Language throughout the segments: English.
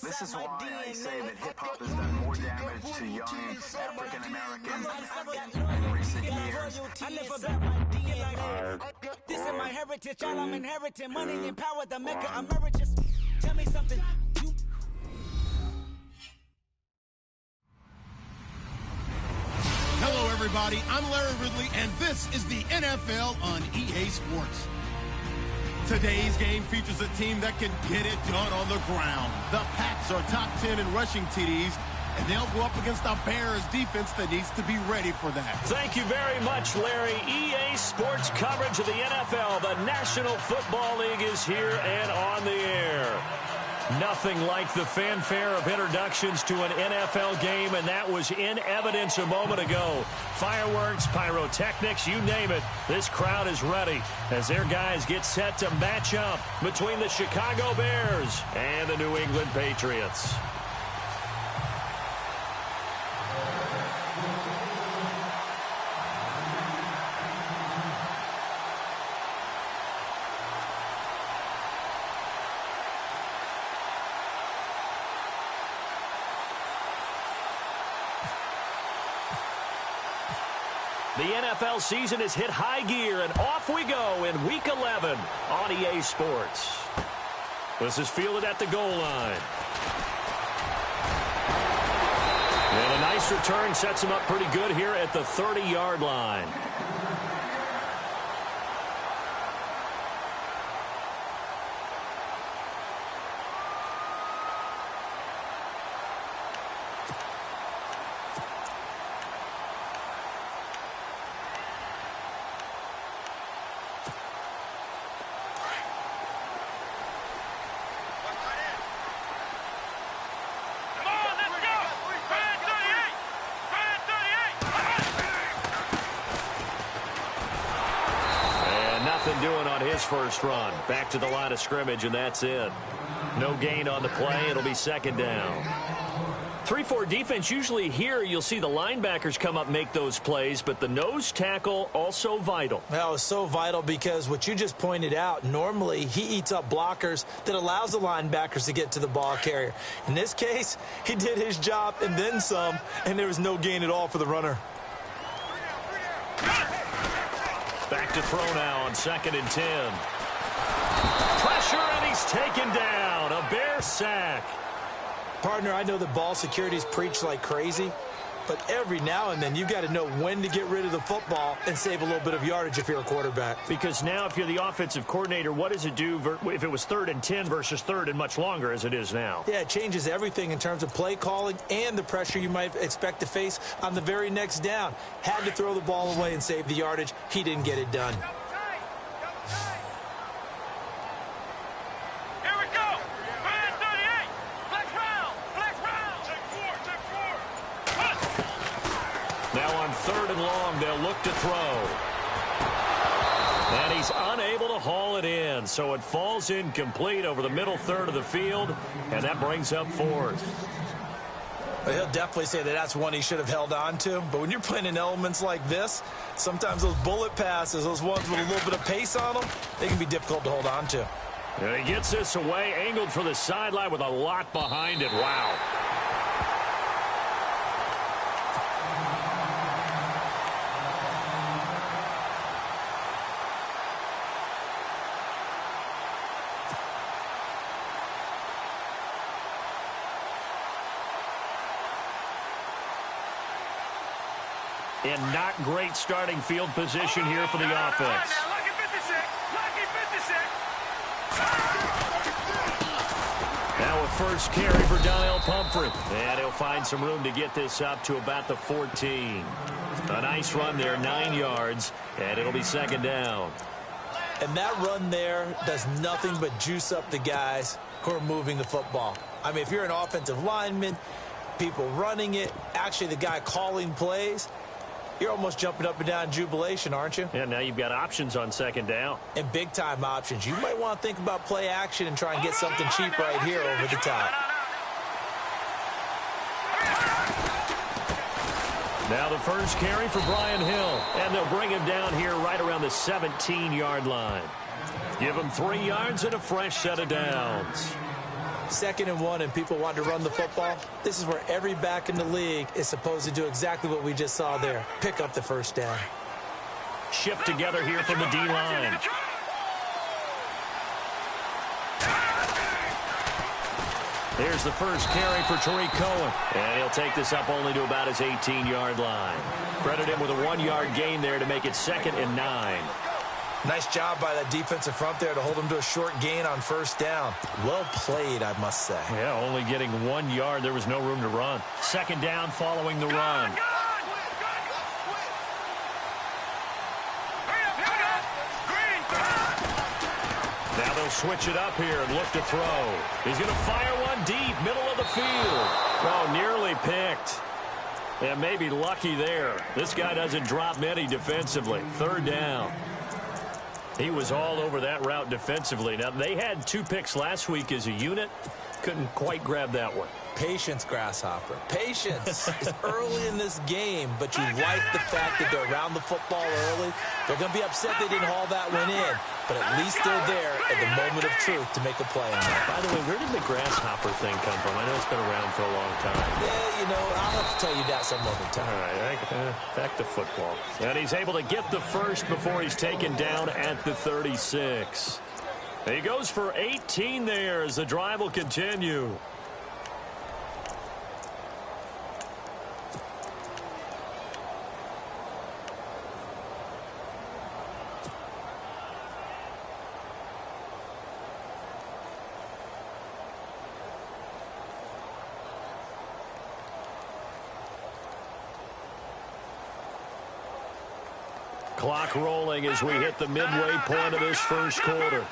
This is why I say that hip-hop has done more damage to young African-Americans in recent years. This is my heritage, all I'm inheriting. Money and power, the maker emeritus. Tell me something. Hello, everybody. I'm Larry Ridley, and this is the NFL on EA Sports. Today's game features a team that can get it done on the ground. The Pats are top 10 in rushing TDs, and they'll go up against a Bears defense that needs to be ready for that. Thank you very much, Larry. EA Sports coverage of the NFL. The National Football League is here and on the air. Nothing like the fanfare of introductions to an NFL game, and that was in evidence a moment ago. Fireworks, pyrotechnics, you name it. This crowd is ready as their guys get set to match up between the Chicago Bears and the New England Patriots. The NFL season has hit high gear, and off we go in Week 11 on EA Sports. This is fielded at the goal line. And a nice return sets him up pretty good here at the 30-yard line. Doing on his first run. Back to the line of scrimmage, and that's it. No gain on the play. It'll be second down. 3-4 defense, usually here you'll see the linebackers come up, make those plays, but the nose tackle also vital. Well, it's so vital because what you just pointed out, normally he eats up blockers that allows the linebackers to get to the ball carrier. In this case, he did his job and then some, and there was no gain at all for the runner. Back to throw now on 2nd and 10. Pressure, and he's taken down. A Bear sack. Partner, I know that ball security is preached like crazy, but every now and then you've got to know when to get rid of the football and save a little bit of yardage if you're a quarterback. Because now if you're the offensive coordinator, what does it do if it was 3rd and 10 versus 3rd and much longer as it is now? Yeah, it changes everything in terms of play calling and the pressure you might expect to face on the very next down. Had to throw the ball away and save the yardage. He didn't get it done. Now on 3rd and long, they'll look to throw. And he's unable to haul it in, so it falls incomplete over the middle third of the field, and that brings up 4th. Well, he'll definitely say that that's one he should have held on to, but when you're playing in elements like this, sometimes those bullet passes, those ones with a little bit of pace on them, they can be difficult to hold on to. And he gets this away, angled for the sideline with a lot behind it. Wow. In not great starting field position here for the offense. Now a first carry for Donnell Pumphrey. And he'll find some room to get this up to about the 14. A nice run there, 9 yards, and it'll be second down. And that run there does nothing but juice up the guys who are moving the football. I mean, if you're an offensive lineman, people running it, actually the guy calling plays, you're almost jumping up and down in jubilation, aren't you? Yeah, now you've got options on second down. And big-time options. You might want to think about play action and try and get something cheap right here over the top. Now the first carry for Brian Hill. And they'll bring him down here right around the 17-yard line. Give him 3 yards and a fresh set of downs. 2nd and 1 and people want to run the football, this is where every back in the league is supposed to do exactly what we just saw there. Pick up the first down. Shift together here from the D-line. Here's the first carry for Tariq Cohen. And he'll take this up only to about his 18-yard line. Credit him with a 1-yard gain there to make it 2nd and 9. Nice job by that defensive front there to hold him to a short gain on first down. Well played, I must say. Yeah, only getting 1 yard. There was no room to run. 2nd down following the run. Now they'll switch it up here and look to throw. He's going to fire one deep, middle of the field. Oh, nearly picked. Yeah, maybe lucky there. This guy doesn't drop many defensively. 3rd down. He was all over that route defensively. Now, they had 2 picks last week as a unit. Couldn't quite grab that one. Patience, Grasshopper. Patience. It's early in this game, but you like the fact that they're around the football early. They're going to be upset they didn't haul that one in, but at least they're there at the moment of truth to make a play on it. By the way, where did the Grasshopper thing come from? I know it's been around for a long time. Yeah, you know, I'll have to tell you that some other time. All right, back to football. And he's able to get the first before he's taken down at the 36. He goes for 18 there as the drive will continue. Clock rolling as we hit the midway point of this first quarter.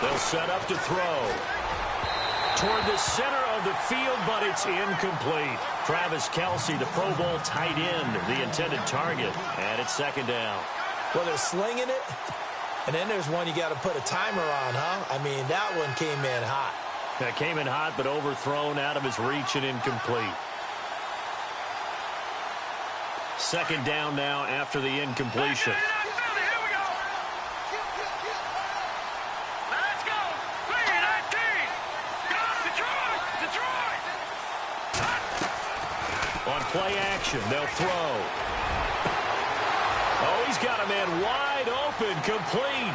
They'll set up to throw. Toward the center of the field, but it's incomplete. Travis Kelce, the Pro Bowl tight end, the intended target. And it's 2nd down. Well, they're slinging it. And then there's one you got to put a timer on, huh? I mean, that one came in hot. That came in hot, but overthrown out of his reach and incomplete. 2nd down now after the incompletion. On play action, they'll throw. Oh, he's got a man wide open, complete.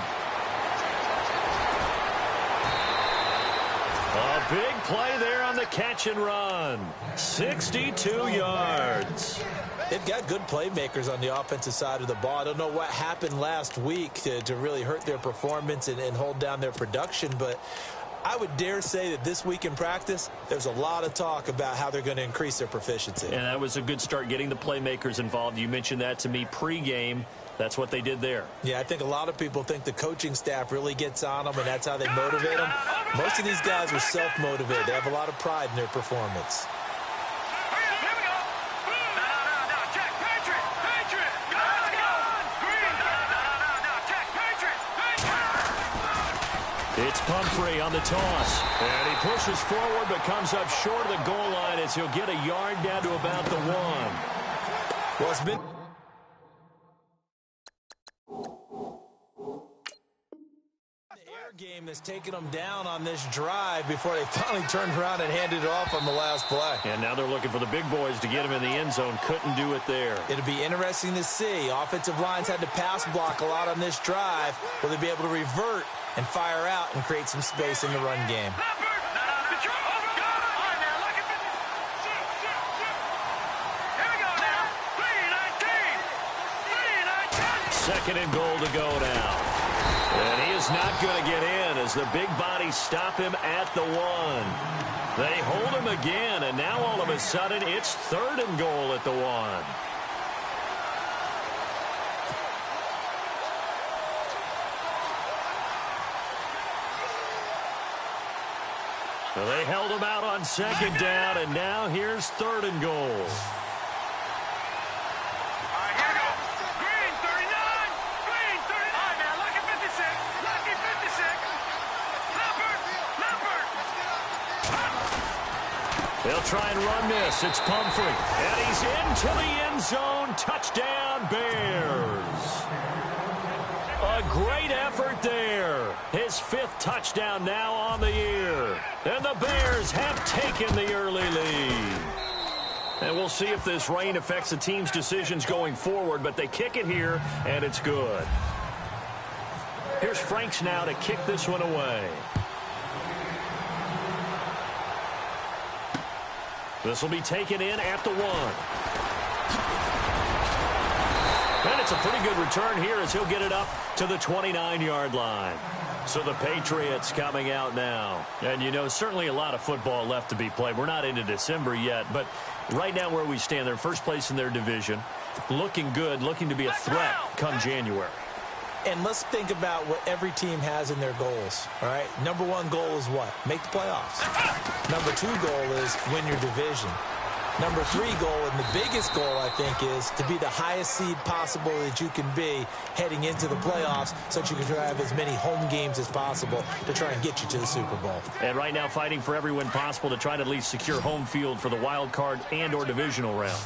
A big play there on the catch and run. 62 yards. They've got good playmakers on the offensive side of the ball. I don't know what happened last week to really hurt their performance and hold down their production, but I would dare say that this week in practice, there's a lot of talk about how they're going to increase their proficiency. And that was a good start, getting the playmakers involved. You mentioned that to me pregame. That's what they did there. Yeah, I think a lot of people think the coaching staff really gets on them, and that's how they motivate them. Most of these guys are self-motivated. They have a lot of pride in their performance. It's Pumphrey on the toss. And he pushes forward but comes up short of the goal line as he'll get a yard down to about the 1. Well, it's been the air game that's taken them down on this drive before they finally turned around and handed it off on the last play. And now they're looking for the big boys to get him in the end zone. Couldn't do it there. It'll be interesting to see. Offensive lines had to pass block a lot on this drive. Will they be able to revert and fire out and create some space in the run game? Second and goal to go now. And he is not going to get in as the big bodies stop him at the 1. They hold him again, and now all of a sudden it's 3rd and goal at the 1. Well, they held him out on 2nd down, and now here's 3rd and goal. They'll try and run this. It's Pumphrey. And he's into the end zone. Touchdown, Bears. A great effort there. His 5th touchdown now on the year. And the Bears have taken the early lead. And we'll see if this rain affects the team's decisions going forward, but they kick it here, and it's good. Here's Franks now to kick this one away. This will be taken in at the 1. And it's a pretty good return here as he'll get it up to the 29-yard line. So the Patriots coming out now. And, you know, certainly a lot of football left to be played. We're not into December yet, but right now where we stand, they're first place in their division. Looking good, looking to be a threat come January. And let's think about what every team has in their goals, all right? Number 1 goal is what? Make the playoffs. Number 2 goal is win your division. Number 3 goal, and the biggest goal, I think, is to be the highest seed possible that you can be heading into the playoffs so that you can have as many home games as possible to try and get you to the Super Bowl. And right now fighting for every win possible to try to at least secure home field for the wild card and or divisional round.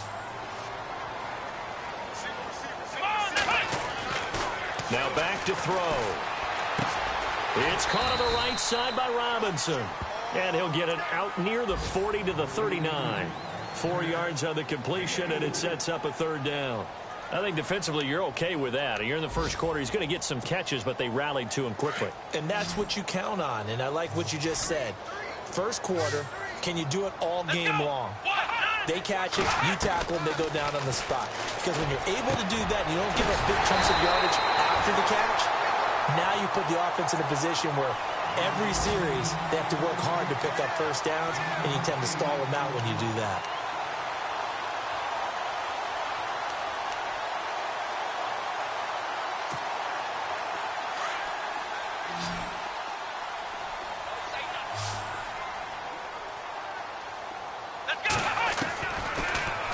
Now back to throw. It's caught on the right side by Robinson. And he'll get it out near the 40 to the 39. 4 yards on the completion, and it sets up a 3rd down. I think defensively you're okay with that. You're in the first quarter. He's going to get some catches, but they rallied to him quickly. And that's what you count on, and I like what you just said. First quarter, can you do it all game long? They catch it, you tackle them, they go down on the spot. Because when you're able to do that and you don't give up big chunks of yardage after the catch, now you put the offense in a position where every series they have to work hard to pick up first downs, and you tend to stall them out when you do that.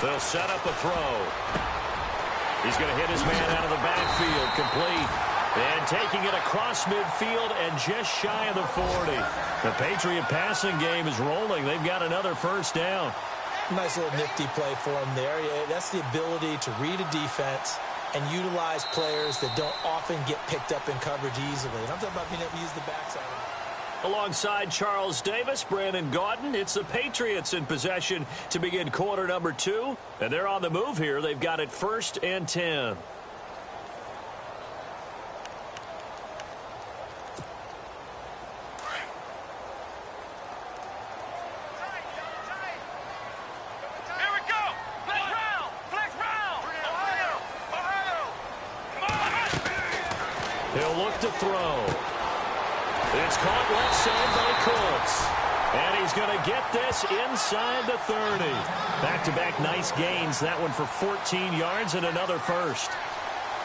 They'll set up a throw. He's going to hit his man out of the backfield, complete. And taking it across midfield and just shy of the 40. The Patriot passing game is rolling. They've got another first down. Nice little nifty play for him there. That's the ability to read a defense and utilize players that don't often get picked up in coverage easily. And I'm talking about being able to use the backside. Alongside Charles Davis, Brandon Gaudin, it's the Patriots in possession to begin quarter number 2. And they're on the move here. They've got it 1st and 10. He'll look to throw. It's caught left side by Cooks. And he's going to get this inside the 30. Back-to-back nice gains. That one for 14 yards and another first.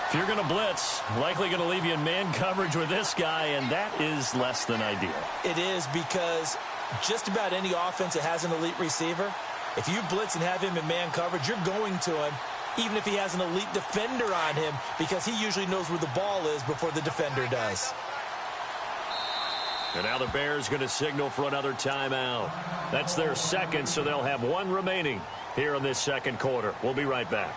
If you're going to blitz, likely going to leave you in man coverage with this guy, and that is less than ideal. It is, because just about any offense that has an elite receiver, if you blitz and have him in man coverage, you're going to him, even if he has an elite defender on him, because he usually knows where the ball is before the defender does. And now the Bears going to signal for another timeout. That's their second, so they'll have one remaining here in this second quarter. We'll be right back.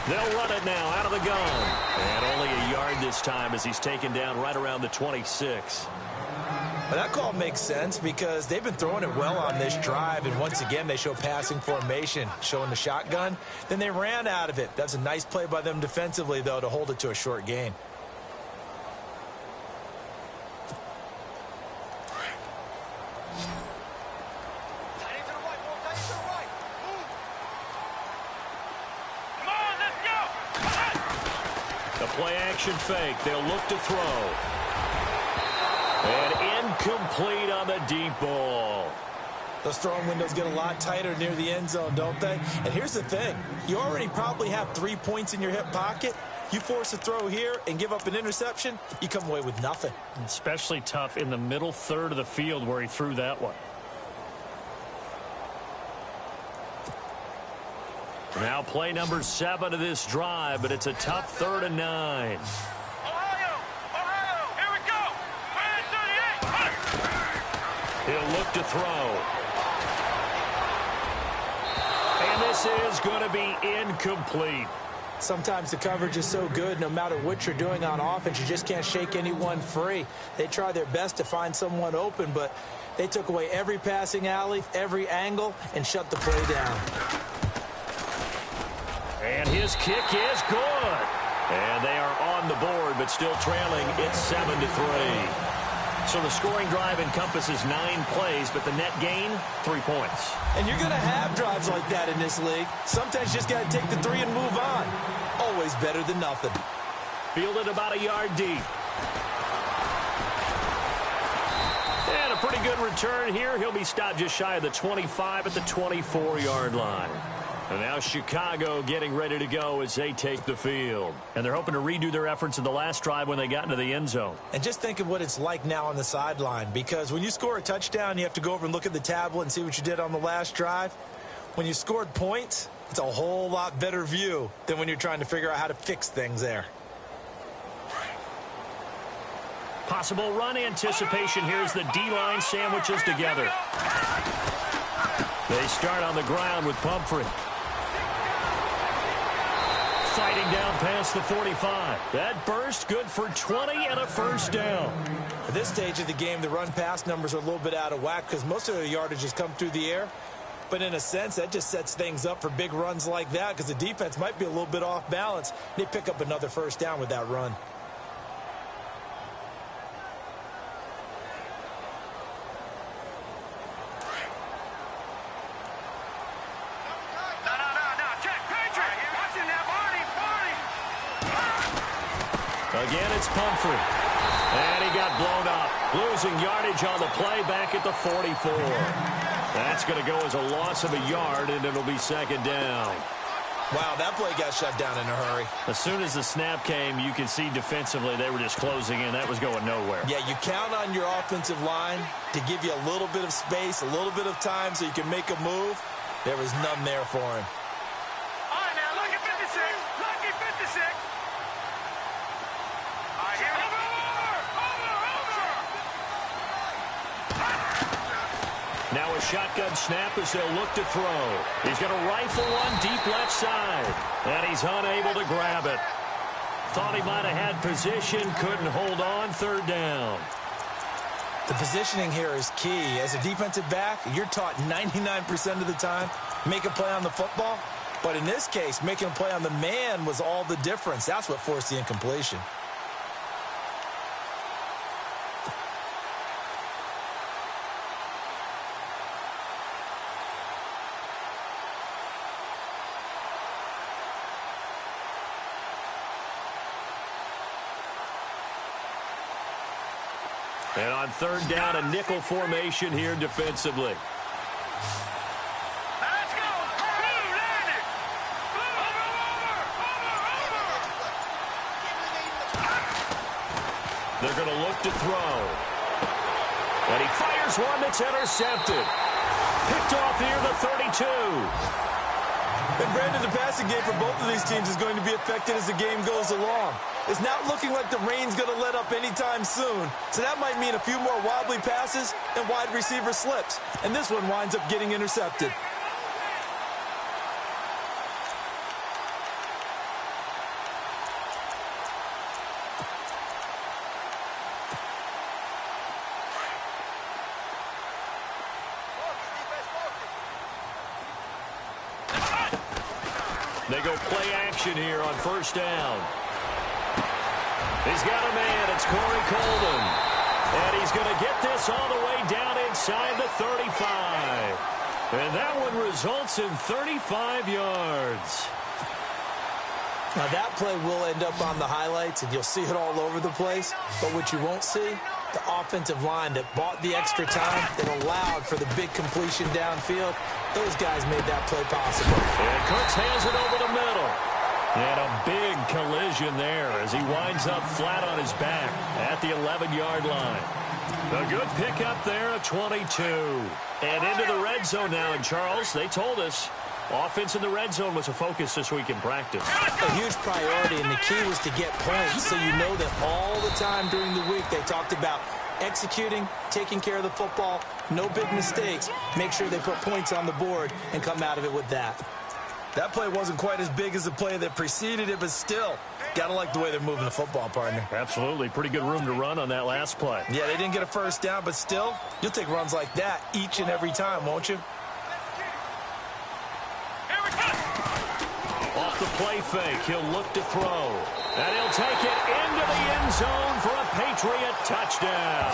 They'll run it now out of the gun. And only a yard this time as he's taken down right around the 26. Well, that call makes sense because they've been throwing it well on this drive, and once again they show passing formation, showing the shotgun. Then they ran out of it. That's a nice play by them defensively, though, to hold it to a short gain. Play-action fake. They'll look to throw. And incomplete on the deep ball. Those throwing windows get a lot tighter near the end zone, don't they? And here's the thing. You already probably have 3 points in your hip pocket. You force a throw here and give up an interception, you come away with nothing. Especially tough in the middle third of the field where he threw that one. Now play number 7 of this drive, but it's a tough 3rd and 9. Ohio, here we go. 38. He'll look to throw. And this is going to be incomplete. Sometimes the coverage is so good, no matter what you're doing on offense, you just can't shake anyone free. They try their best to find someone open, but they took away every passing alley, every angle, and shut the play down. And his kick is good. And they are on the board, but still trailing. It's 7-3. So the scoring drive encompasses 9 plays, but the net gain, 3 points. And you're going to have drives like that in this league. Sometimes you just got to take the 3 and move on. Always better than nothing. Fielded about a yard deep. And a pretty good return here. He'll be stopped just shy of the 25 at the 24-yard line. And now Chicago getting ready to go as they take the field. And they're hoping to redo their efforts in the last drive when they got into the end zone. And just think of what it's like now on the sideline, because when you score a touchdown, you have to go over and look at the tablet and see what you did on the last drive. When you scored points, it's a whole lot better view than when you're trying to figure out how to fix things there. Possible run anticipation here as the D-line sandwiches together. They start on the ground with Pumphrey. Fighting down past the 45. That burst good for 20 and a first down. At this stage of the game, the run-pass numbers are a little bit out of whack because most of the yardage has come through the air. But in a sense, that just sets things up for big runs like that because the defense might be a little bit off balance. They pick up another first down with that run. Again, it's Pumphrey. And he got blown up. Losing yardage on the play back at the 44. That's going to go as a loss of a yard, and it'll be second down. Wow, that play got shut down in a hurry. As soon as the snap came, you could see defensively they were just closing in. That was going nowhere. Yeah, you count on your offensive line to give you a little bit of space, a little bit of time so you can make a move. There was none there for him. All right, now, look at 56. Lucky 56. All right, here we go. Now a shotgun snap as they'll look to throw. He's going to rifle one deep left side. And he's unable to grab it. Thought he might have had position, couldn't hold on, third down. The positioning here is key. As a defensive back, you're taught 99% of the time, make a play on the football. But in this case, making a play on the man was all the difference. That's what forced the incompletion. And on third down, a nickel formation here defensively. Let's go. Blue, land it. Blue, over. They're going to look to throw. And he fires one that's intercepted. Picked off near the 32. And Brandon, the passing game for both of these teams is going to be affected as the game goes along. It's not looking like the rain's going to let up anytime soon. So that might mean a few more wobbly passes and wide receiver slips. And this one winds up getting intercepted. They go play action here on first down. He's got a man. It's Corey Coleman. And he's going to get this all the way down inside the 35. And that one results in 35 yards. Now, that play will end up on the highlights, and you'll see it all over the place. But what you won't see, the offensive line that bought the extra time, that allowed for the big completion downfield, those guys made that play possible. And Cooks hands it over the middle. And a big collision there as he winds up flat on his back at the 11-yard line. A good pickup there of 22. And into the red zone now. And, Charles, they told us offense in the red zone was a focus this week in practice. A huge priority, and the key was to get points. So you know that all the time during the week they talked about executing, taking care of the football, no big mistakes. Make sure they put points on the board and come out of it with that. That play wasn't quite as big as the play that preceded it, but still, got to like the way they're moving the football, partner. Absolutely. Pretty good room to run on that last play. Yeah, they didn't get a first down, but still, you'll take runs like that each and every time, won't you? Off the play fake, he'll look to throw. And he'll take it into the end zone for a Patriot touchdown.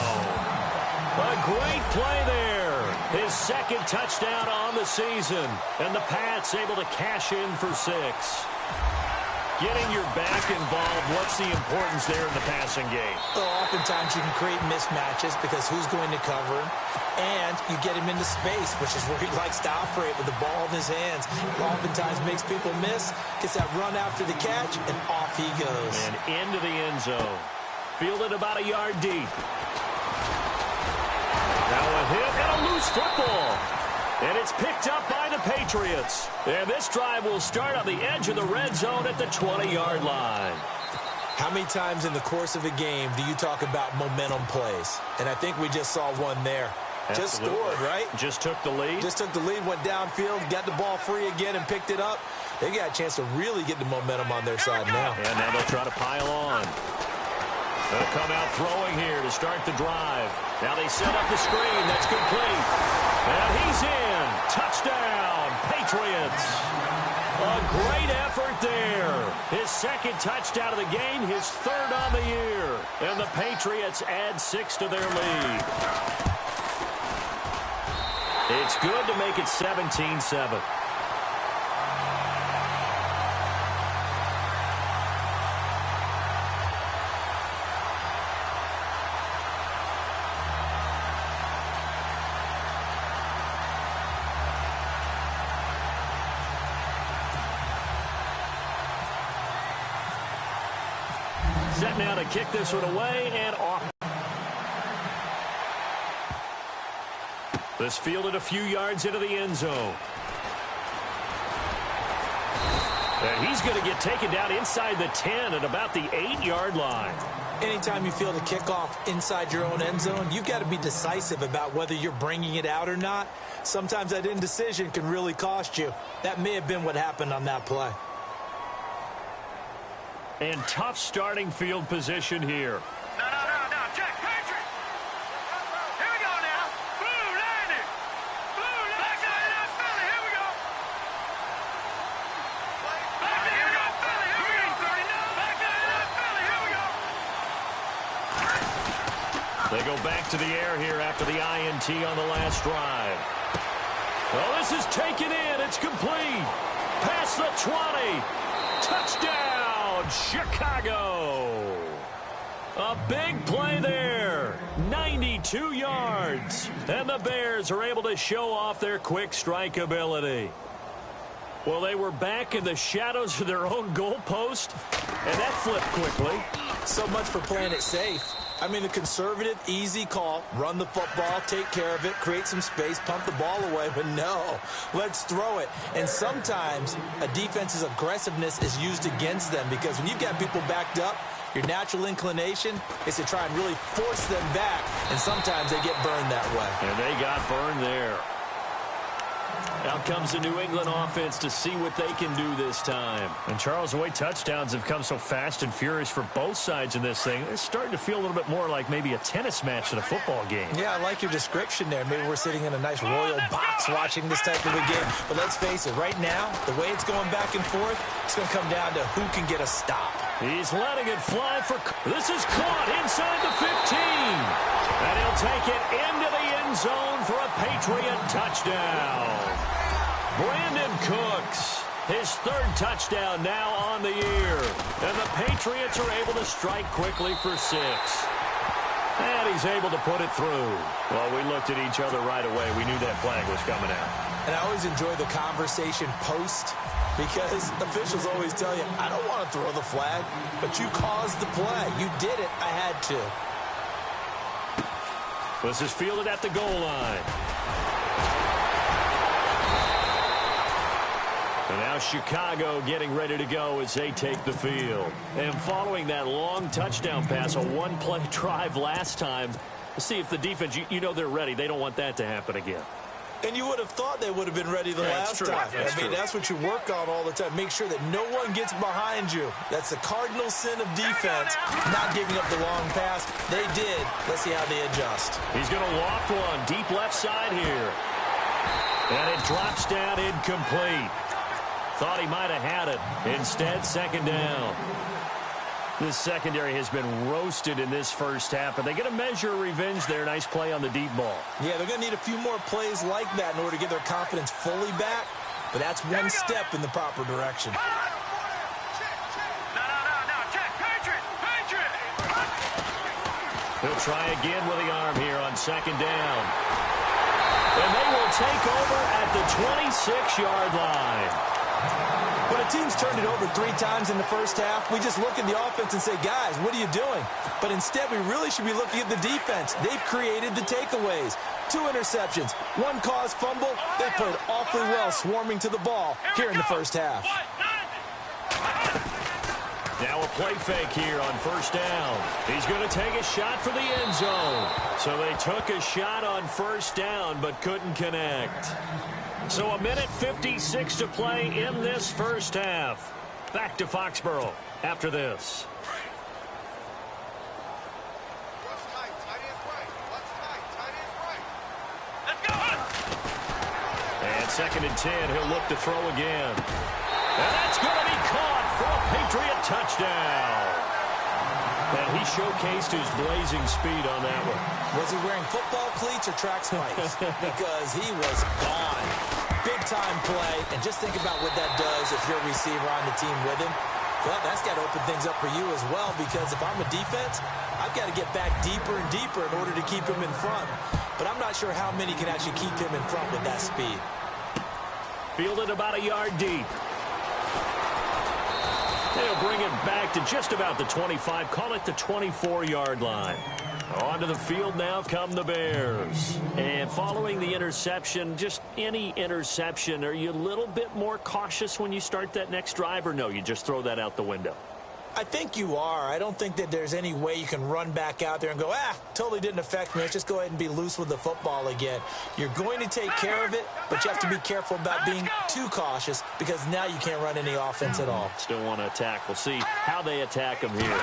A great play there. His second touchdown on the season. And the Pats able to cash in for 6. Getting your back involved, what's the importance there in the passing game? Well, oftentimes you can create mismatches because who's going to cover him, and you get him into space, which is where he likes to operate with the ball in his hands. Oftentimes makes people miss, gets that run after the catch, and off he goes. And into the end zone. Fielded about a yard deep. Now a hit and a loose football. And it's picked up by the Patriots. And this drive will start on the edge of the red zone at the 20-yard line. How many times in the course of a game do you talk about momentum plays? And I think we just saw one there. Absolutely. Just scored, right? Just took the lead. Just took the lead, went downfield, got the ball free again, and picked it up. They got a chance to really get the momentum on their side now. And now they'll try to pile on. They'll come out throwing here to start the drive. Now they set up the screen. That's complete. And he's in. Touchdown, Patriots. A great effort there. His second touchdown of the game, his third on the year. And the Patriots add 6 to their lead. It's good to make it 17-7. Set now to kick this one away and off. This fielded a few yards into the end zone. And he's going to get taken down inside the 10 at about the 8-yard line. Anytime you field a kickoff inside your own end zone, you've got to be decisive about whether you're bringing it out or not. Sometimes that indecision can really cost you. That may have been what happened on that play. And tough starting field position here. No. Check, Patrick. Here we go now. Blue landing. Blue landing. Back out of Philly. Here we go. Back here we go, Philly. Here we go. 39. Back out of Philly. Here we go. They go back to the air here after the INT on the last drive. Well, this is taken in. It's complete. Past the 20. Touchdown, Chicago. A big play there. 92 yards. And the Bears are able to show off their quick strike ability. Well, they were back in the shadows of their own goalpost, and that flipped quickly. So much for playing it safe. I mean, the conservative, easy call, run the football, take care of it, create some space, pump the ball away, but no, let's throw it. And sometimes a defense's aggressiveness is used against them because when you've got people backed up, your natural inclination is to try and really force them back, and sometimes they get burned that way. And they got burned there. Out comes the New England offense to see what they can do this time. And, Charles, the way touchdowns have come so fast and furious for both sides in this thing, it's starting to feel a little bit more like maybe a tennis match than a football game. Yeah, I like your description there. Maybe we're sitting in a nice royal box watching this type of a game. But let's face it, right now, the way it's going back and forth, it's going to come down to who can get a stop. He's letting it fly for... This is caught inside the 15. And he'll take it into the end zone for a Patriot touchdown. Brandon Cooks His third touchdown now on the year. And the Patriots are able to strike quickly for 6. And he's able to put it through. Well, we looked at each other right away. We knew that flag was coming out. And I always enjoy the conversation post because officials always tell you, I don't want to throw the flag, but you caused the play. You did it. I had to. This is fielded at the goal line. And now Chicago getting ready to go as they take the field. And following that long touchdown pass, a one-play drive last time, let's see if the defense, you know they're ready. They don't want that to happen again. And you would have thought they would have been ready the last time. That's what you work on all the time. Make sure that no one gets behind you. That's the cardinal sin of defense, not giving up the long pass. They did. Let's see how they adjust. He's going to loft one deep left side here. And it drops down incomplete. Thought he might have had it. Instead, second down. This secondary has been roasted in this first half, but they get a measure of revenge there. Nice play on the deep ball. Yeah, they're going to need a few more plays like that in order to get their confidence fully back, but that's one step in the proper direction. No, check. Patriot. He'll try again with the arm here on second down. And they will take over at the 26-yard line. When a team's turned it over 3 times in the first half, we just look at the offense and say, guys, what are you doing? But instead, we really should be looking at the defense. They've created the takeaways. 2 interceptions, 1 caused fumble. They played awfully well swarming to the ball here in the first half. Now a play fake here on first down. He's going to take a shot for the end zone. So they took a shot on first down but couldn't connect. So a minute 56 to play in this first half. Back to Foxborough after this. And second and 10, he'll look to throw again. And that's going to be caught for a Patriot touchdown. And he showcased his blazing speed on that one. Was he wearing football cleats or track spikes? Because he was gone. Big-time play, and just think about what that does if you're a receiver on the team with him. Well, that's got to open things up for you as well, because if I'm a defense, I've got to get back deeper and deeper in order to keep him in front. But I'm not sure how many can actually keep him in front with that speed. Fielded about a yard deep. They'll bring it back to just about the 25, call it the 24-yard line. Onto the field now come the Bears. And following the interception, just any interception, are you a little bit more cautious when you start that next drive, or no, you just throw that out the window? I think you are. I don't think that there's any way you can run back out there and go, totally didn't affect me. Let's just go ahead and be loose with the football again. You're going to take care of it, but you have to be careful about being too cautious because now you can't run any offense at all. Still want to attack. We'll see how they attack him here.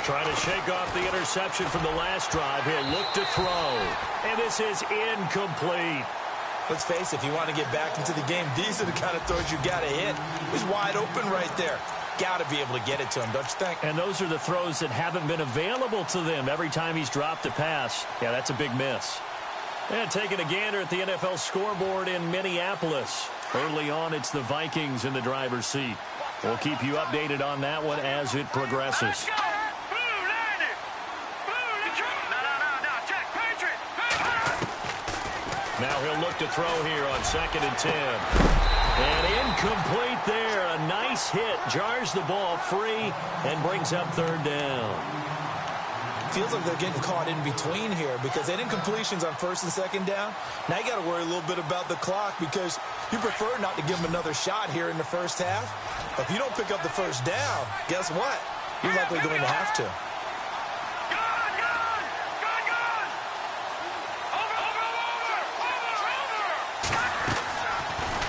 Trying to shake off the interception from the last drive. He'll look to throw. And this is incomplete. Let's face it, if you want to get back into the game, these are the kind of throws you got to hit. He's wide open right there. Got to be able to get it to him, don't you think? And those are the throws that haven't been available to them every time he's dropped a pass. Yeah, that's a big miss. And taking a gander at the NFL scoreboard in Minneapolis. Early on, it's the Vikings in the driver's seat. We'll keep you updated on that one as it progresses. Now he'll look to throw here on second and 10. And incomplete there. A nice hit. Jars the ball free and brings up third down. Feels like they're getting caught in between here because they had incompletions on first and second down. Now you got to worry a little bit about the clock because you prefer not to give them another shot here in the first half. But if you don't pick up the first down, guess what? You're likely going to have to.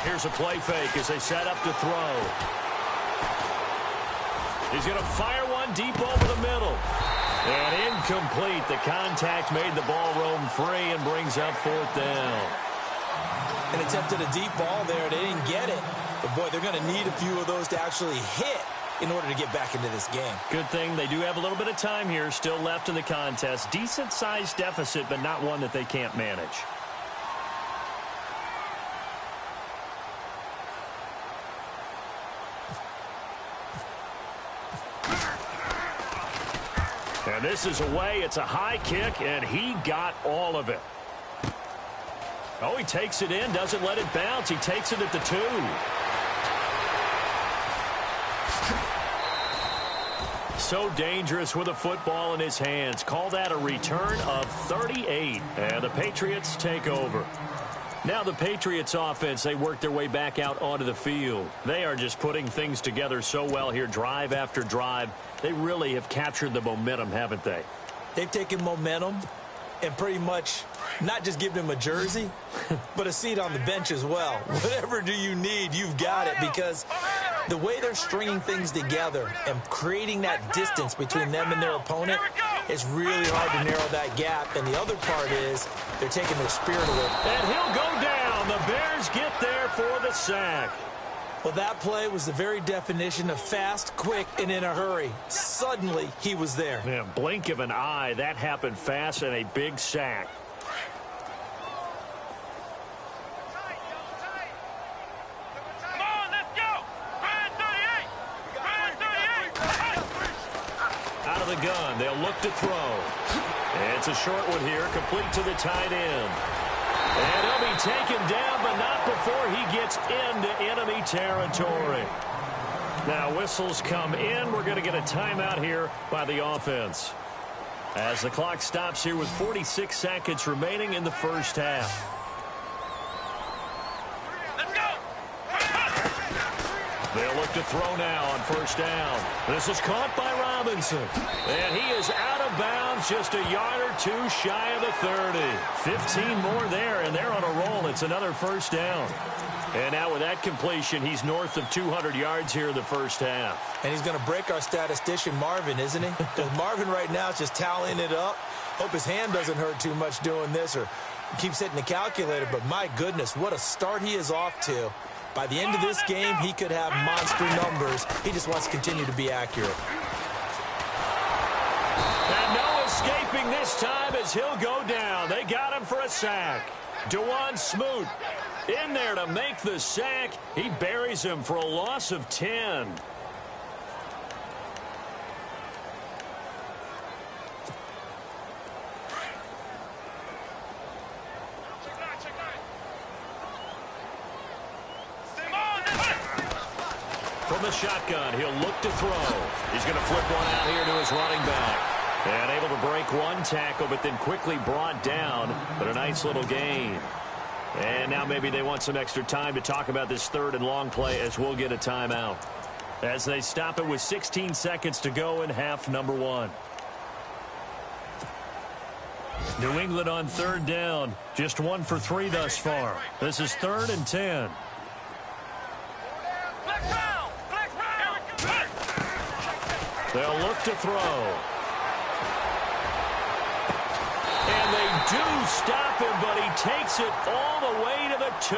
Here's a play fake as they set up to throw. He's going to fire one deep over the middle. And incomplete. The contact made the ball roam free and brings up fourth down. An attempt at a deep ball there. They didn't get it. But, boy, they're going to need a few of those to actually hit in order to get back into this game. Good thing they do have a little bit of time here still left in the contest. Decent-sized deficit, but not one that they can't manage. And this is away. It's a high kick, and he got all of it. Oh, he takes it in, doesn't let it bounce. He takes it at the 2. So dangerous with a football in his hands. Call that a return of 38. And the Patriots take over. Now the Patriots offense, they work their way back out onto the field. They are just putting things together so well here, drive after drive. They really have captured the momentum, haven't they? They've taken momentum and pretty much not just given him a jersey, but a seat on the bench as well. Whatever do you need, you've got it, because the way they're stringing things together and creating that distance between them and their opponent, it's really hard to narrow that gap. And the other part is they're taking their spirit away. And he'll go down. The Bears get there for the sack. Well, that play was the very definition of fast, quick, and in a hurry. Suddenly, he was there. Yeah, blink of an eye. That happened fast and a big sack. Come on, let's go. Ryan 38. Ryan 38. Out of the gun, they'll look to throw. And it's a short one here, complete to the tight end. And he'll be taken down, but not before he gets into enemy territory. Now whistles come in. We're going to get a timeout here by the offense, as the clock stops here with 46 seconds remaining in the first half. Let's go. They'll look to throw now on first down. This is caught by Robinson. And he is out of bounds, just a yard or two shy of the 30. 15 more there, and they're on a roll. It's another first down. And now with that completion, he's north of 200 yards here in the first half. And he's going to break our statistician, Marvin, isn't he? Because Marvin right now is just tallying it up. Hope his hand doesn't hurt too much doing this or keeps hitting the calculator. But my goodness, what a start he is off to. By the end of this game, he could have monster numbers. He just wants to continue to be accurate. And no escaping this time as he'll go down. They got him for a sack. DeJuan Smoot in there to make the sack. He buries him for a loss of 10. From the shotgun, he'll look to throw. He's going to flip one out here to his running back. And able to break one tackle, but then quickly brought down. But a nice little gain. And now maybe they want some extra time to talk about this third and long play, as we'll get a timeout, as they stop it with 16 seconds to go in half number 1. New England on third down. Just 1 for 3 thus far. This is 3rd and 10. They'll look to throw. And they do stop him, but he takes it all the way to the 2.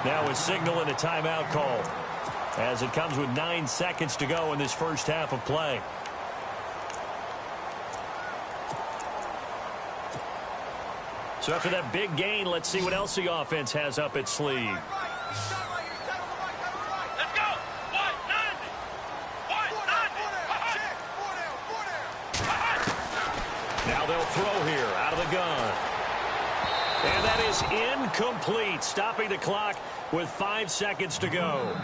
Now a signal and a timeout call, as it comes with 9 seconds to go in this first half of play. So after that big gain, let's see what else the offense has up its sleeve. Now they'll throw here out of the gun. And that is incomplete, stopping the clock with 5 seconds to go.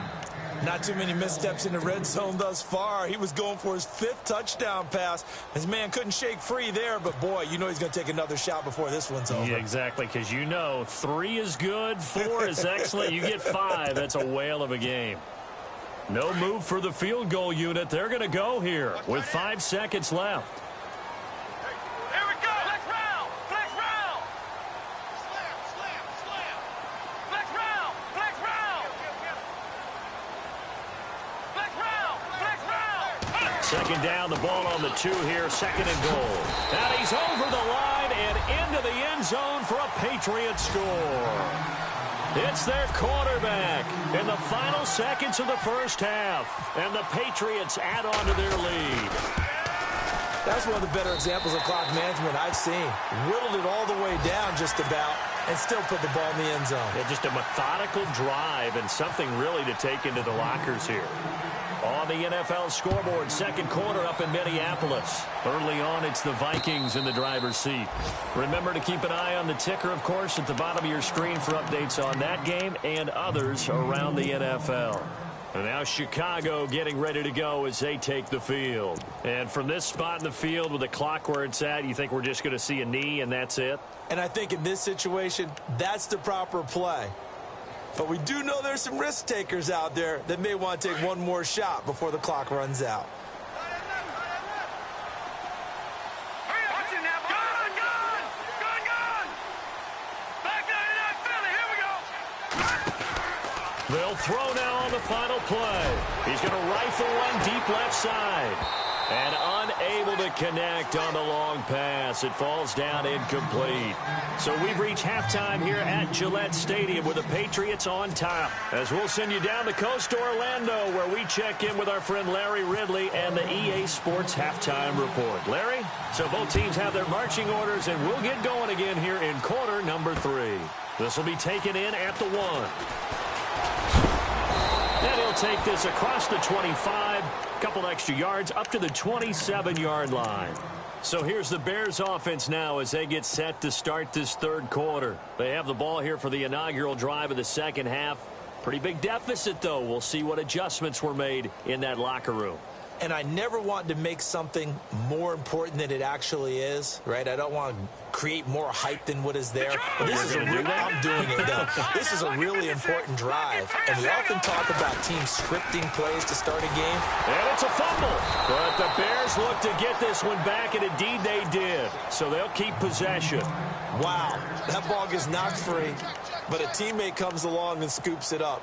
Not too many missteps in the red zone thus far. He was going for his 5th touchdown pass. His man couldn't shake free there, but boy, you know he's going to take another shot before this one's over. Yeah, exactly, because you know 3 is good, 4 is excellent. You get 5, that's a whale of a game. No move for the field goal unit. They're going to go here with 5 seconds left. Second down, the ball on the 2 here, 2nd and goal. And he's over the line and into the end zone for a Patriot score. It's their quarterback in the final seconds of the first half. And the Patriots add on to their lead. That's one of the better examples of clock management I've seen. Whittled it all the way down just about and still put the ball in the end zone. Yeah, just a methodical drive and something really to take into the lockers here. on the NFL scoreboard. Second quarter up in Minneapolis. Early on, it's the Vikings in the driver's seat. Remember to keep an eye on the ticker, of course, at the bottom of your screen for updates on that game and others around the NFL. And now Chicago getting ready to go as they take the field. And from this spot in the field with the clock where it's at, you think we're just going to see a knee and that's it? And I think in this situation, that's the proper play. But we do know there's some risk takers out there that may want to take one more shot before the clock runs out. They'll throw now on the final play. He's going to rifle one deep left side. And unable to connect on the long pass. It falls down incomplete. So we've reached halftime here at Gillette Stadium with the Patriots on top. As we'll send you down the coast to Orlando, where we check in with our friend Larry Ridley and the EA Sports Halftime Report. Larry? So both teams have their marching orders, and we'll get going again here in quarter number 3. This will be taken in at the 1. And he'll take this across the 25, a couple extra yards, up to the 27-yard line. So here's the Bears offense now as they get set to start this third quarter. They have the ball here for the inaugural drive of the second half. Pretty big deficit, though. We'll see what adjustments were made in that locker room. And I never want to make something more important than it actually is, right? I don't want to create more hype than what is there. But this is I'm doing it, though. This is a really important drive. And we often talk about teams scripting plays to start a game. And it's a fumble. But the Bears look to get this one back, and indeed they did. So they'll keep possession. Wow, that ball gets knocked free, but a teammate comes along and scoops it up.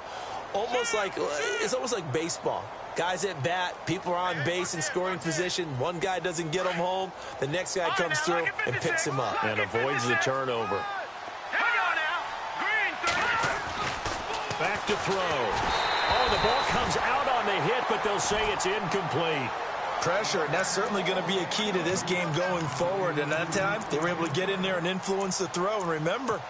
It's almost like baseball. Guys at bat, people are on base in scoring position. One guy doesn't get him home. The next guy comes through and picks him up. And avoids the turnover. Back to throw. Oh, the ball comes out on the hit, but they'll say it's incomplete. Pressure, and that's certainly going to be a key to this game going forward. And that time, they were able to get in there and influence the throw. And remember,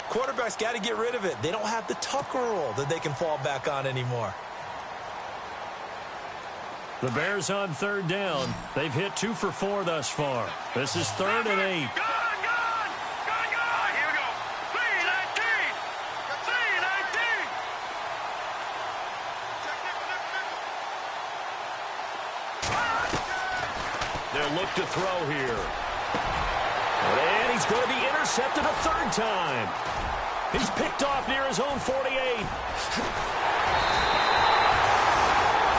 quarterbacks got to get rid of it. They don't have the Tucker rule that they can fall back on anymore. The Bears on third down. They've hit 2 for 4 thus far. This is 3rd and 8. Here we go. 3-19. They'll look to throw here. And he's going to be intercepted a 3rd time. He's picked off near his own 48.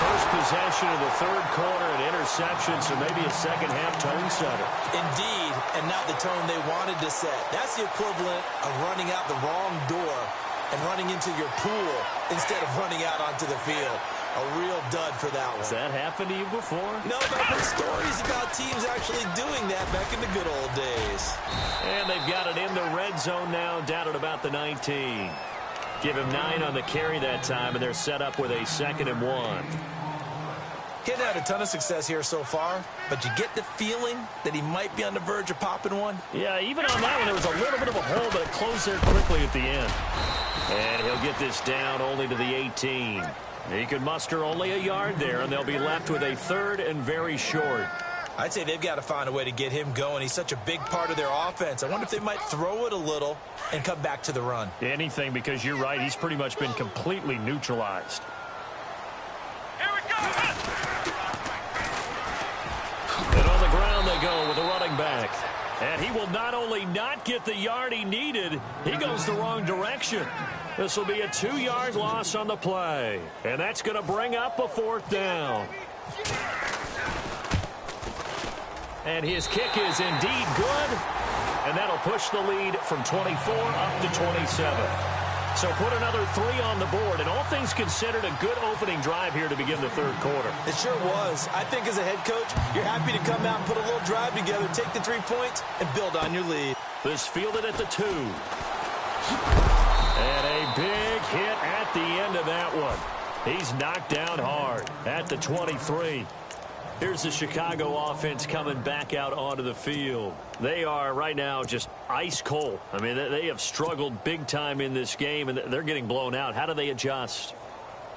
First possession of the third quarter, an interception, so maybe a second-half tone setter. Indeed, and not the tone they wanted to set. That's the equivalent of running out the wrong door and running into your pool instead of running out onto the field. A real dud for that one. Has that happened to you before? No, but I've heard stories about teams actually doing that back in the good old days. And they've got it in the red zone now, down at about the 19. Give him 9 on the carry that time, and they're set up with a 2nd and 1. He hadn't had a ton of success here so far, but you get the feeling that he might be on the verge of popping one. Yeah, even on that one, there was a little bit of a hole, but it closed there quickly at the end. And he'll get this down only to the 18. He could muster only a yard there, and they'll be left with a 3rd and very short. I'd say they've got to find a way to get him going. He's such a big part of their offense. I wonder if they might throw it a little and come back to the run. Anything, because you're right, he's pretty much been completely neutralized. Here we go. And on the ground they go with a running back. And he will not only not get the yard he needed, he goes the wrong direction. This will be a 2-yard loss on the play. And that's going to bring up a 4th down. And his kick is indeed good. And that'll push the lead from 24 up to 27. So put another 3 on the board. And all things considered, a good opening drive here to begin the third quarter. It sure was. I think as a head coach, you're happy to come out and put a little drive together, take the 3 points, and build on your lead. This fielded at the 2. And a big hit at the end of that one. He's knocked down hard at the 23. Here's the Chicago offense coming back out onto the field. They are right now just ice cold. I mean, they have struggled big time in this game, and they're getting blown out. How do they adjust?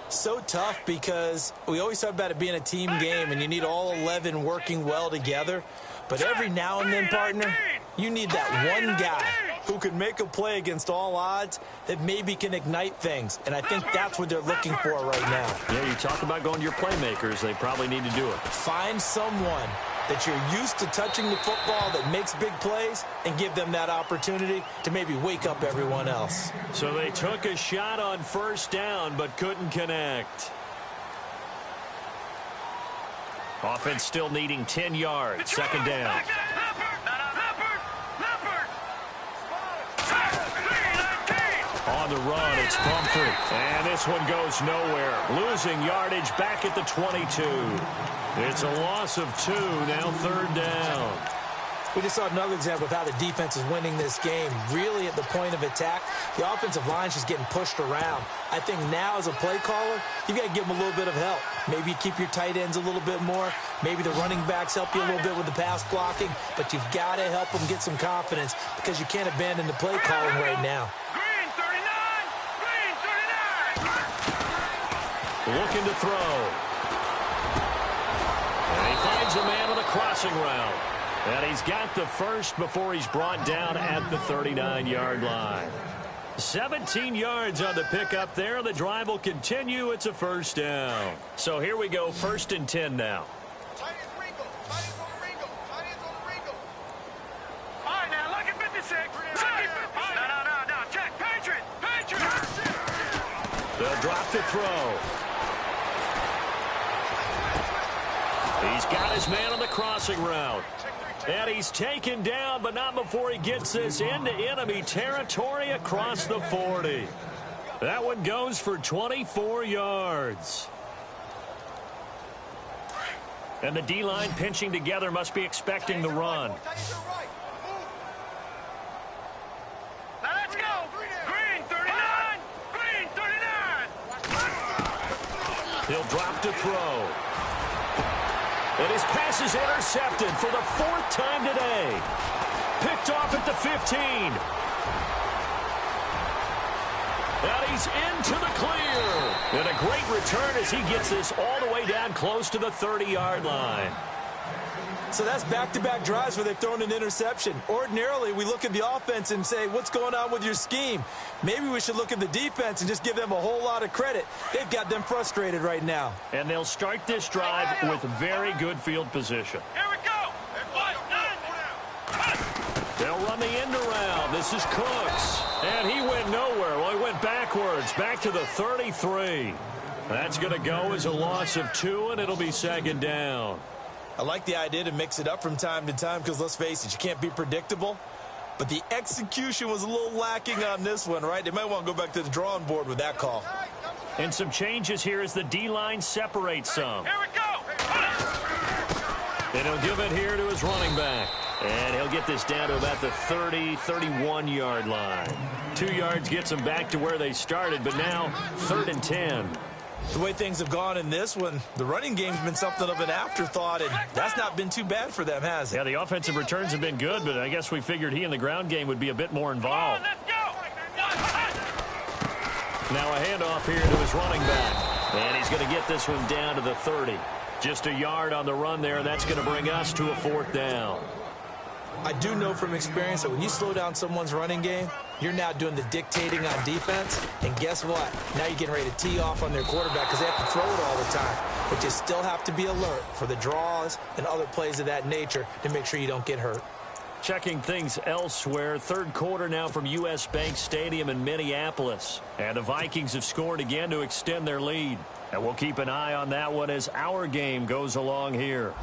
So tough because we always talk about it being a team game and you need all 11 working well together. But every now and then, partner, you need that one guy who can make a play against all odds that maybe can ignite things. And I think that's what they're looking for right now. Yeah, you talk about going to your playmakers. They probably need to do it. Find someone that you're used to touching the football that makes big plays and give them that opportunity to maybe wake up everyone else. So they took a shot on first down but couldn't connect. Offense still needing 10 yards. Second down. On the run, it's Pumphrey. And this one goes nowhere. Losing yardage back at the 22. It's a loss of 2, now third down. We just saw another example of how the defense is winning this game. Really at the point of attack, the offensive line's just getting pushed around. I think now as a play caller, you've got to give them a little bit of help. Maybe you keep your tight ends a little bit more. Maybe the running backs help you a little bit with the pass blocking. But you've got to help them get some confidence because you can't abandon the play calling right now. Green 39. Looking to throw. And he finds a man on the crossing route. And he's got the first before he's brought down at the 39-yard line. 17 yards on the pickup there. The drive will continue. It's a first down. So here we go, 1st and 10 now. All right, now look at 56. No. Check. Patriot. They'll drop the throw. He's got his man on the crossing route. And he's taken down, but not before he gets this into enemy territory across the 40. That one goes for 24 yards. And the D-line pinching together must be expecting the run. Now let's go. Green 39. Green 39. He'll drop to throw. And his pass is intercepted for the 4th time today. Picked off at the 15. And he's into the clear. And a great return as he gets this all the way down close to the 30-yard line. So that's back-to-back drives where they've thrown an interception. Ordinarily, we look at the offense and say, what's going on with your scheme? Maybe we should look at the defense and just give them a whole lot of credit. They've got them frustrated right now. And they'll start this drive with very good field position. Here we go. They'll run the end around. This is Cooks. And he went nowhere. Well, he went backwards, back to the 33. That's going to go as a loss of 2, and it'll be second down. I like the idea to mix it up from time to time because, let's face it, you can't be predictable. But the execution was a little lacking on this one, right? They might want to go back to the drawing board with that call. And some changes here as the D-line separates some. Here we go. And he'll give it here to his running back. And he'll get this down to about the 30, 31-yard line. 2 yards gets them back to where they started, but now 3rd and 10. The way things have gone in this one, the running game's been something of an afterthought, and that's not been too bad for them, has it? Yeah, the offensive returns have been good, but I guess we figured he in the ground game would be a bit more involved. Let's go. Now a handoff here to his running back. And he's going to get this one down to the 30. Just a yard on the run there. That's going to bring us to a 4th down. I do know from experience that when you slow down someone's running game, you're now doing the dictating on defense. And guess what? Now you're getting ready to tee off on their quarterback because they have to throw it all the time. But you still have to be alert for the draws and other plays of that nature to make sure you don't get hurt. Checking things elsewhere. 3rd quarter now from U.S. Bank Stadium in Minneapolis. And the Vikings have scored again to extend their lead. And we'll keep an eye on that one as our game goes along here.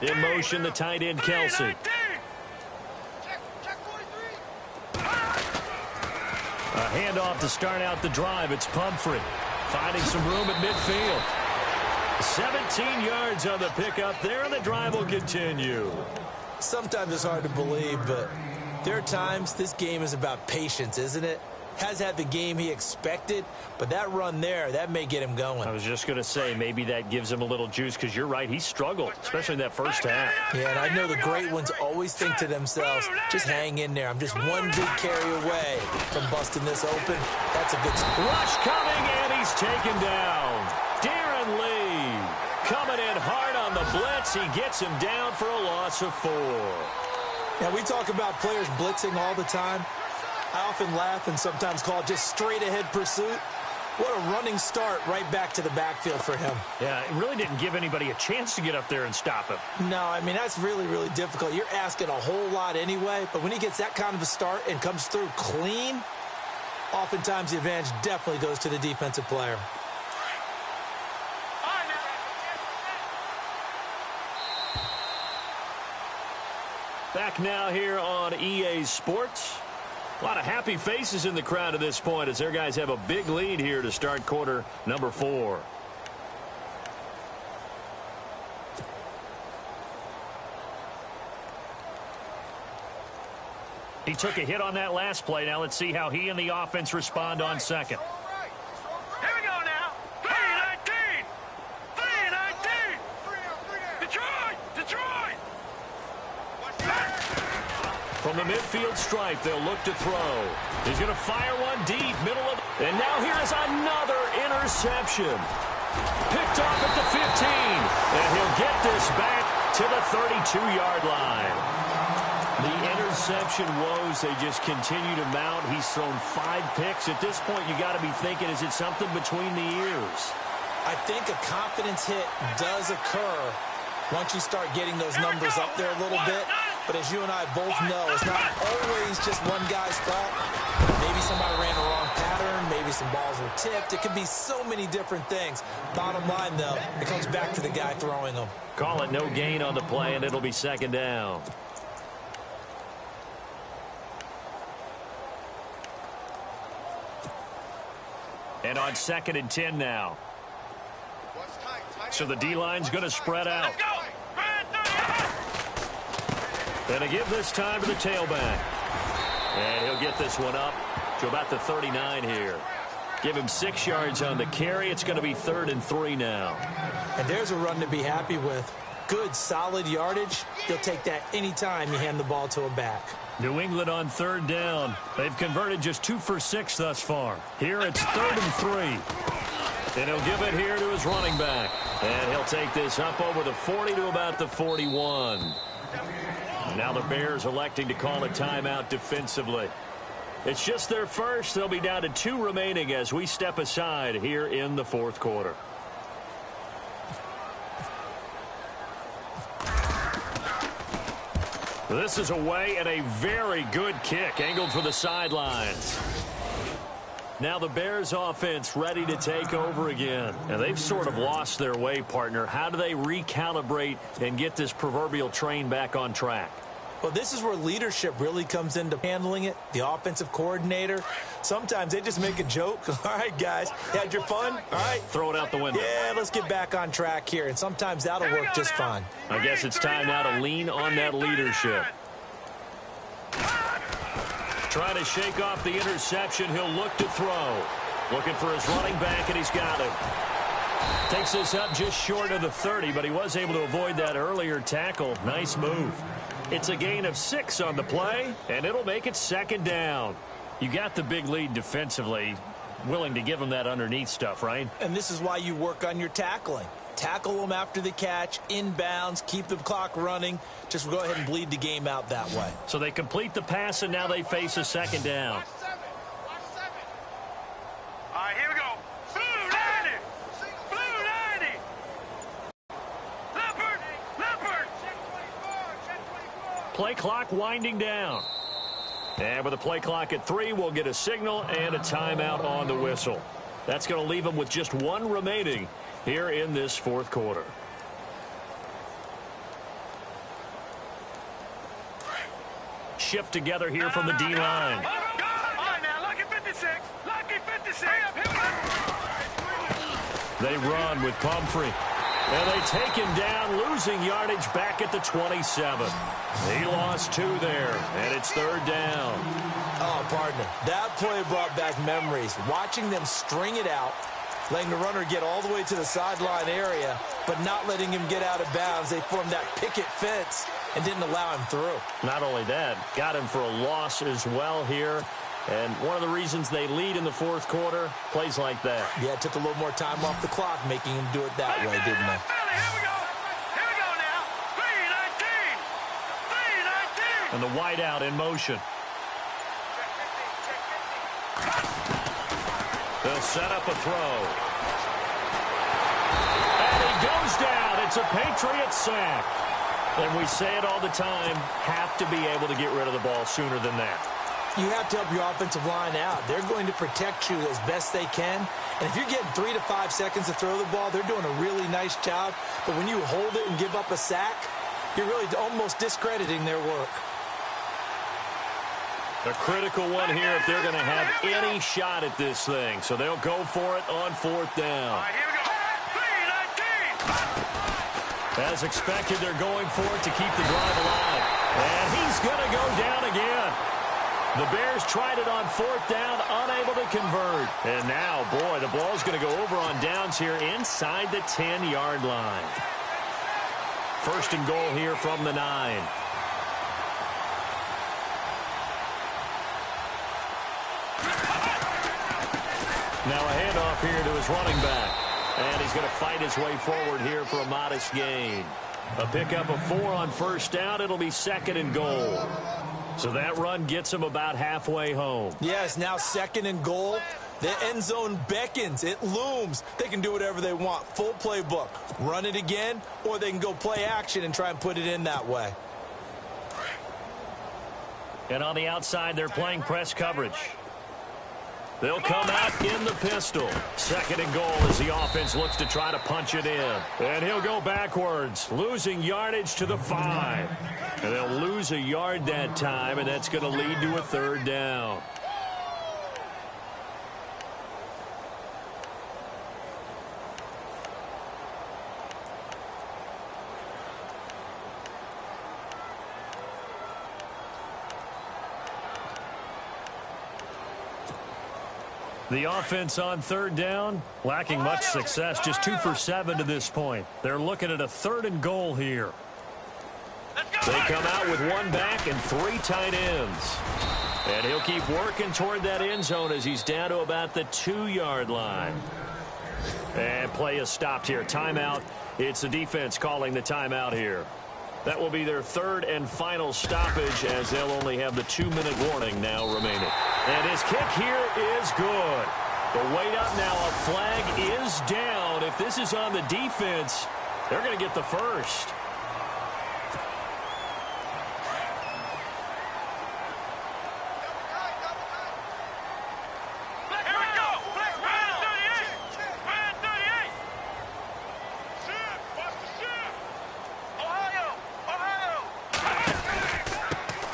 In motion, the tight end, Kelsey. A handoff to start out the drive. It's Pumphrey finding some room at midfield. 17 yards on the pickup there, and the drive will continue. Sometimes it's hard to believe, but there are times this game is about patience, isn't it? Has had the game he expected, but that run there, that may get him going. I was just going to say, maybe that gives him a little juice, because you're right, he struggled, especially in that first half. Yeah, and I know the great ones always think to themselves, just hang in there. I'm just one big carry away from busting this open. That's a good start. Rush coming, and he's taken down. Darren Lee coming in hard on the blitz. He gets him down for a loss of 4. Now, we talk about players blitzing all the time. I often laugh and sometimes call it just straight-ahead pursuit. What a running start right back to the backfield for him. Yeah, it really didn't give anybody a chance to get up there and stop him. No, I mean, that's really, really difficult. You're asking a whole lot anyway, but when he gets that kind of a start and comes through clean, oftentimes the advantage definitely goes to the defensive player. Back now here on EA Sports. A lot of happy faces in the crowd at this point as their guys have a big lead here to start quarter number 4. He took a hit on that last play. Now let's see how he and the offense respond on second. Here we go now. 3-19. 3-19. Detroit. From the midfield stripe, they'll look to throw. He's going to fire one deep, middle of... And now here is another interception. Picked off at the 15. And he'll get this back to the 32-yard line. The interception woes, they just continue to mount. He's thrown 5 picks. At this point, you got to be thinking, is it something between the ears? I think a confidence hit does occur once you start getting those numbers up there a little bit. But as you and I both know, it's not always just one guy's fault. Maybe somebody ran the wrong pattern. Maybe some balls were tipped. It could be so many different things. Bottom line, though, it comes back to the guy throwing them. Call it no gain on the play, and it'll be second down. And on 2nd and 10 now. So the D-line's going to spread out. And a give this time to the tailback. And he'll get this one up to about the 39 here. Give him 6 yards on the carry. It's going to be 3rd and 3 now. And there's a run to be happy with. Good, solid yardage. He'll take that anytime you hand the ball to a back. New England on 3rd down. They've converted just 2 for 6 thus far. Here it's 3rd and 3. And he'll give it here to his running back. And he'll take this up over the 40 to about the 41. Now the Bears electing to call a timeout defensively. It's just their first. They'll be down to 2 remaining as we step aside here in the 4th quarter. This is away and a very good kick angled for the sidelines. Now the Bears offense ready to take over again. And they've sort of lost their way, partner. How do they recalibrate and get this proverbial train back on track? Well, this is where leadership really comes into handling it. The offensive coordinator. Sometimes they just make a joke. All right, guys, you had your fun? All right. Throw it out the window. Yeah, let's get back on track here. And sometimes that'll work just fine. I guess it's time now to lean on that leadership. Trying to shake off the interception. He'll look to throw. Looking for his running back, and he's got it. Takes this up just short of the 30, but he was able to avoid that earlier tackle. Nice move. It's a gain of 6 on the play, and it'll make it 2nd down. You got the big lead defensively. Willing to give him that underneath stuff, right? And this is why you work on your tackling. Tackle them after the catch, inbounds, keep the clock running. Just go ahead and bleed the game out that way. So they complete the pass, and now they face a 2nd down. All right, here we go. Blue 90. Leopard. Play clock winding down. And with the play clock at 3, we'll get a signal and a timeout on the whistle. That's going to leave them with just 1 remaining here in this 4th quarter. Shift together here from the D-line. All right, now, lucky 56. Lucky 56. They run with Pumphrey. And they take him down, losing yardage back at the 27. He lost 2 there, and it's 3rd down. Oh, partner, that play brought back memories. Watching them string it out, letting the runner get all the way to the sideline area, but not letting him get out of bounds. They formed that picket fence and didn't allow him through. Not only that, got him for a loss as well here. And one of the reasons they lead in the 4th quarter, plays like that. Yeah, it took a little more time off the clock, making him do it that way, didn't it? Here we go. Here we go now. 3-19. 3-19. And the wideout in motion. They'll set up a throw. And he goes down. It's a Patriot sack. And we say it all the time, have to be able to get rid of the ball sooner than that. You have to help your offensive line out. They're going to protect you as best they can. And if you're getting 3 to 5 seconds to throw the ball, they're doing a really nice job. But when you hold it and give up a sack, you're really almost discrediting their work. A critical one here if they're going to have any shot at this thing. So they'll go for it on 4th down. All right, here we go. 3-19. As expected, they're going for it to keep the drive alive. And he's going to go down again. The Bears tried it on 4th down, unable to convert. And now, boy, the ball's going to go over on downs here inside the 10-yard line. 1st and goal here from the 9. Now a handoff here to his running back. And he's going to fight his way forward here for a modest gain. A pickup of 4 on 1st down. It'll be 2nd and goal. So that run gets him about halfway home. Yes, now 2nd and goal. The end zone beckons. It looms. They can do whatever they want. Full playbook. Run it again, or they can go play action and try and put it in that way. And on the outside, they're playing press coverage. They'll come out in the pistol. 2nd and goal as the offense looks to try to punch it in. And he'll go backwards, losing yardage to the 5. And they'll lose a yard that time, and that's going to lead to a 3rd down. The offense on 3rd down, lacking much success, just 2 for 7 to this point. They're looking at a 3rd and goal here. They come out with 1 back and 3 tight ends. And he'll keep working toward that end zone as he's down to about the 2-yard line. And play is stopped here. Timeout. It's the defense calling the timeout here. That will be their 3rd and final stoppage as they'll only have the 2-minute warning now remaining. And his kick here is good. The wait up now. A flag is down. If this is on the defense, they're going to get the first.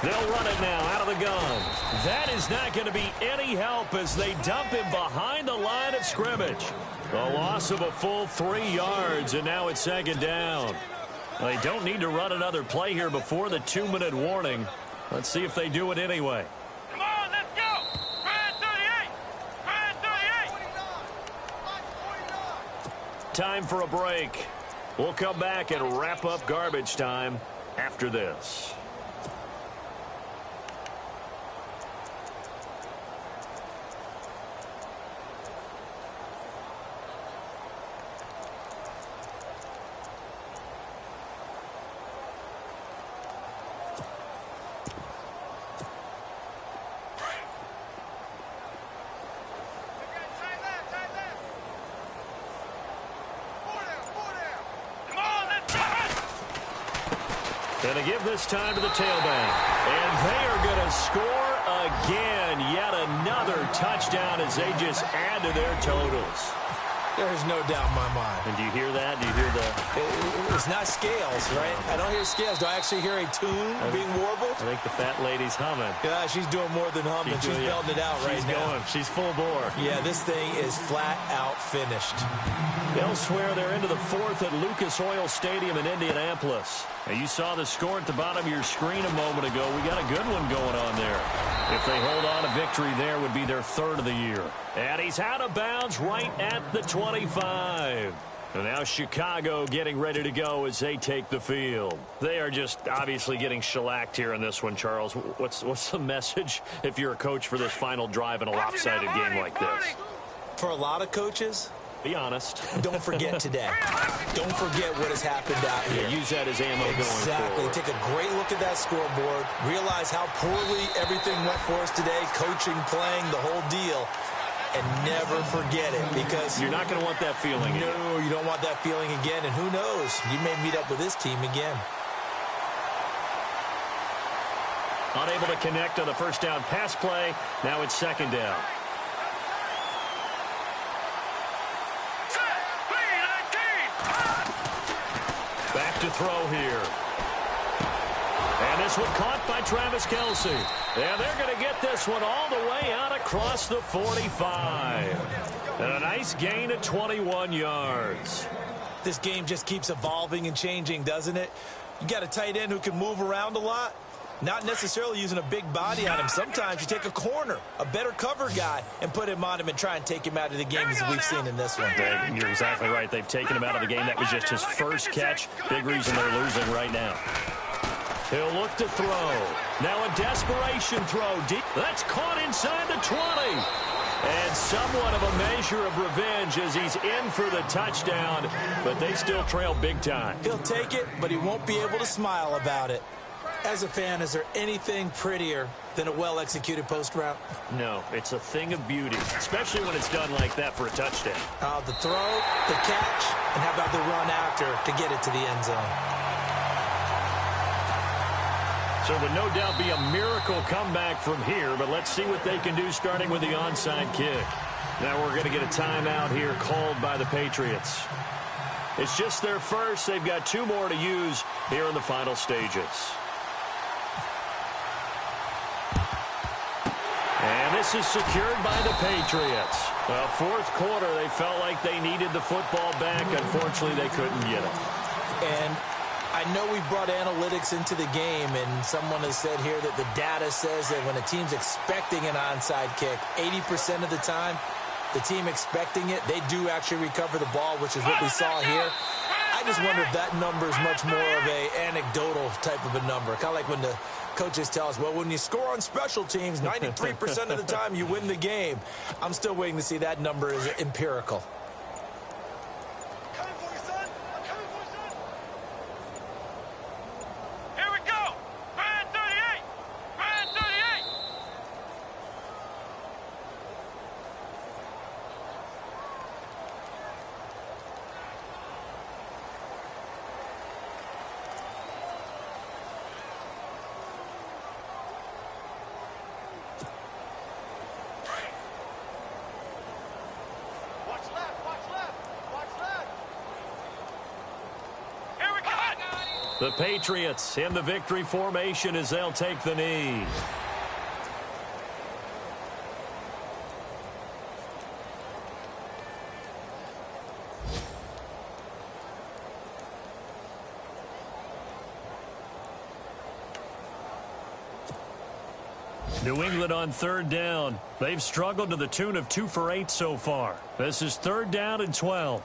They'll run it now out of the gun. That is not going to be any help as they dump him behind the line of scrimmage. A loss of a full 3 yards, and now it's 2nd down. They don't need to run another play here before the 2-minute warning. Let's see if they do it anyway. Come on, let's go. 38. Time for a break. We'll come back and wrap up garbage time after this. Going to give this time to the tailback. And they are going to score again. Yet another touchdown as they just add to their totals. There's no doubt in my mind. And do you hear that? Do you hear the... It's not scales, right? I don't hear scales. Do I actually hear a tune being warbled? I think the fat lady's humming. Yeah, she's doing more than humming. She's belting it out right now. Going. She's full bore. Yeah, this thing is flat out finished. Elsewhere, they're into the fourth at Lucas Oil Stadium in Indianapolis. Now, you saw the score at the bottom of your screen a moment ago. We got a good one going on there. If they hold on, a victory there would be their third of the year. And he's out of bounds right at the 25. And now Chicago getting ready to go as they take the field. They are just obviously getting shellacked here in this one, Charles. What's the message if you're a coach for this final drive in a lopsided game like this? For a lot of coaches, be honest. Don't forget today. Don't forget what has happened out here. Yeah, use that as ammo going forward. Exactly. Take a great look at that scoreboard. Realize how poorly everything went for us today. Coaching, playing, the whole deal. And never forget it, because you're not going to want that feeling again. No, you don't want that feeling again. And who knows? You may meet up with this team again. Unable to connect on the first down pass play. Now it's second down. Back to throw here. And this one caught by Travis Kelce. And they're going to get this one all the way out across the 45. And a nice gain of 21 yards. This game just keeps evolving and changing, doesn't it? You got a tight end who can move around a lot. Not necessarily using a big body on him. Sometimes you take a corner, a better cover guy, and put him on him and try and take him out of the game as we've seen in this one. You're exactly right. They've taken him out of the game. That was just his first catch. Big reason they're losing right now. He'll look to throw. Now a desperation throw. Deep. That's caught inside the 20. And somewhat of a measure of revenge as he's in for the touchdown. But they still trail big time. He'll take it, but he won't be able to smile about it. As a fan, is there anything prettier than a well-executed post route? No, it's a thing of beauty, especially when it's done like that for a touchdown. The throw, the catch, and how about the run after to get it to the end zone? So it would no doubt be a miracle comeback from here, but let's see what they can do starting with the onside kick. Now we're going to get a timeout here called by the Patriots. It's just their first. They've got two more to use here in the final stages. And this is secured by the Patriots. Well, fourth quarter, they felt like they needed the football back. Unfortunately, they couldn't get it. And I know we brought analytics into the game, and someone has said here that the data says that when a team's expecting an onside kick, 80% of the time, the team expecting it, they do actually recover the ball, which is what we saw here. I just wonder if that number is much more of a anecdotal type of a number. Kind of like when the coaches tell us, well, when you score on special teams, 93% of the time you win the game. I'm still waiting to see that number is empirical. Here we go. Brand 38. Brand 38. Watch left, watch left, watch left. Here we go. The Patriots in the victory formation as they'll take the knee. New England on third down. They've struggled to the tune of 2 for 8 so far. This is third down and 12.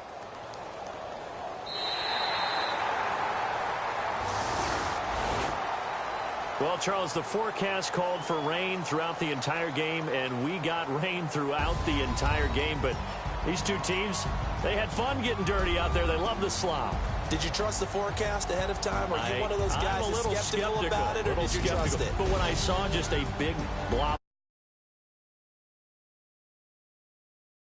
Well, Charles, the forecast called for rain throughout the entire game, and we got rain throughout the entire game. But these two teams, they had fun getting dirty out there. They love the slop. Did you trust the forecast ahead of time? Or are you one of those guys I'm a little skeptical about it, or did you trust it? But when I saw just a big blob